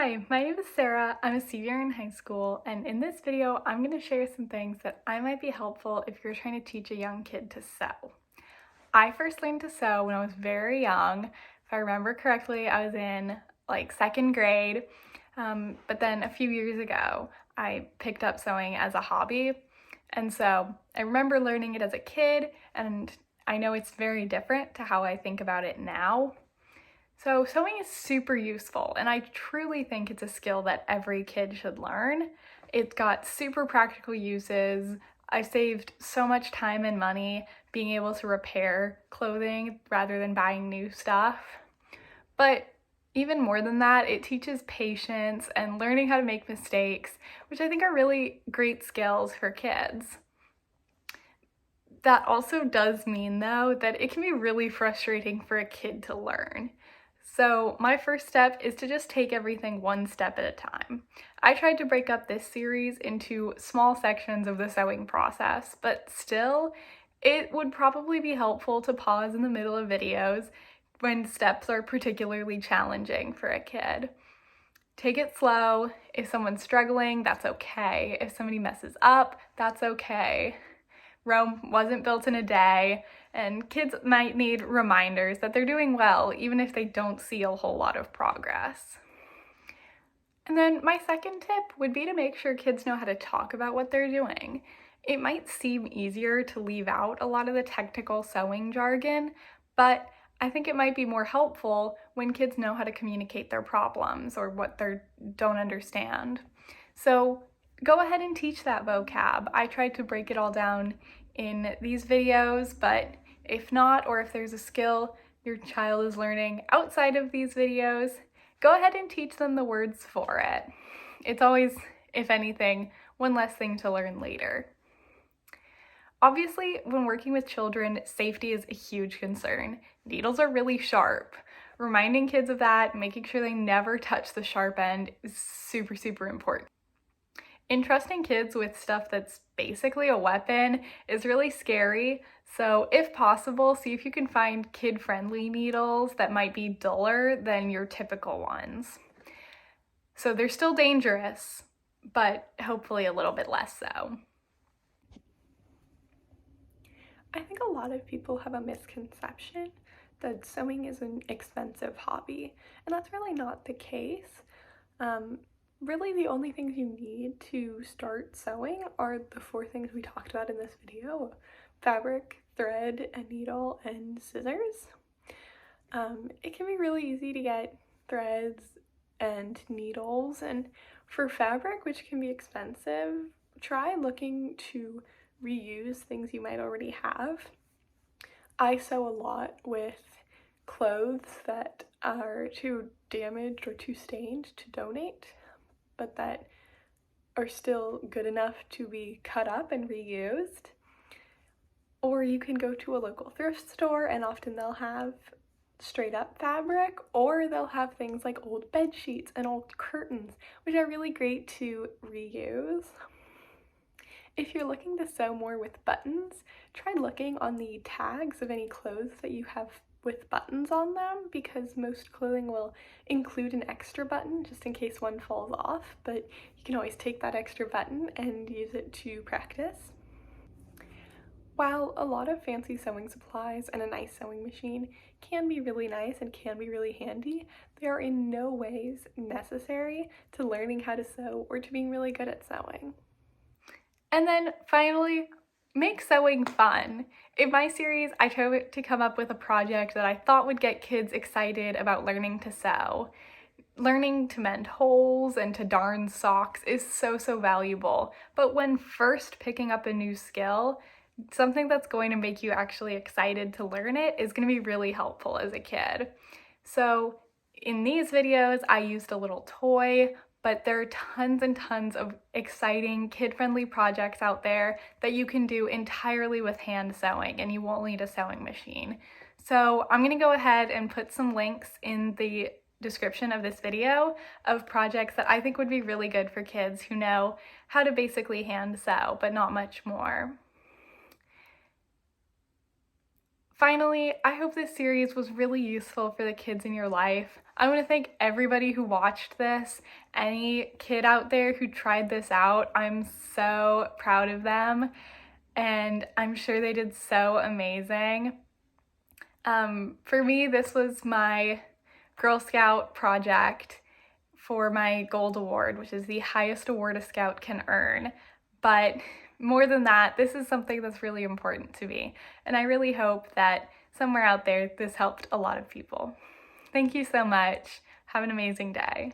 Hi, my name is Sarah. I'm a senior in high school, and in this video, I'm going to share some things that might be helpful if you're trying to teach a young kid to sew. I first learned to sew when I was very young. If I remember correctly, I was in like second grade, but then a few years ago, I picked up sewing as a hobby. And so I remember learning it as a kid, and I know it's very different to how I think about it now. So sewing is super useful, and I truly think it's a skill that every kid should learn. It's got super practical uses. I saved so much time and money being able to repair clothing rather than buying new stuff. But even more than that, it teaches patience and learning how to make mistakes, which I think are really great skills for kids. That also does mean, though, that it can be really frustrating for a kid to learn. So my first step is to just take everything one step at a time. I tried to break up this series into small sections of the sewing process, but still, it would probably be helpful to pause in the middle of videos when steps are particularly challenging for a kid. Take it slow. If someone's struggling, that's okay. If somebody messes up, that's okay. Rome wasn't built in a day, and kids might need reminders that they're doing well, even if they don't see a whole lot of progress. And then my second tip would be to make sure kids know how to talk about what they're doing. It might seem easier to leave out a lot of the technical sewing jargon, but I think it might be more helpful when kids know how to communicate their problems or what they don't understand. So go ahead and teach that vocab. I tried to break it all down in these videos, but if not, or if there's a skill your child is learning outside of these videos, go ahead and teach them the words for it. It's always, if anything, one less thing to learn later. Obviously, when working with children, safety is a huge concern. Needles are really sharp. Reminding kids of that, making sure they never touch the sharp end is super, super important. Entrusting kids with stuff that's basically a weapon is really scary, so if possible, see if you can find kid-friendly needles that might be duller than your typical ones. So they're still dangerous, but hopefully a little bit less so. I think a lot of people have a misconception that sewing is an expensive hobby, and that's really not the case. Really, the only things you need to start sewing are the four things we talked about in this video: fabric, thread, a needle, and scissors. It can be really easy to get threads and needles, and for fabric, which can be expensive, try looking to reuse things you might already have. I sew a lot with clothes that are too damaged or too stained to donate, but that are still good enough to be cut up and reused. Or you can go to a local thrift store, and often they'll have straight up fabric, or they'll have things like old bed sheets and old curtains, which are really great to reuse. If you're looking to sew more with buttons, try looking on the tags of any clothes that you have with buttons on them, because most clothing will include an extra button just in case one falls off, but you can always take that extra button and use it to practice. While a lot of fancy sewing supplies and a nice sewing machine can be really nice and can be really handy, they are in no ways necessary to learning how to sew or to being really good at sewing. And then finally, make sewing fun. In my series, I tried to come up with a project that I thought would get kids excited about learning to sew. Learning to mend holes and to darn socks is so valuable, but when first picking up a new skill, something that's going to make you actually excited to learn it is going to be really helpful as a kid. So in these videos, I used a little toy, but there are tons and tons of exciting kid-friendly projects out there that you can do entirely with hand sewing, and you won't need a sewing machine. So I'm going to go ahead and put some links in the description of this video of projects that I think would be really good for kids who know how to basically hand sew, but not much more. Finally, I hope this series was really useful for the kids in your life. I want to thank everybody who watched this. Any kid out there who tried this out, I'm so proud of them, and I'm sure they did so amazing. For me, this was my Girl Scout project for my Gold Award, which is the highest award a Scout can earn. But more than that, this is something that's really important to me. And I really hope that somewhere out there this helped a lot of people. Thank you so much. Have an amazing day.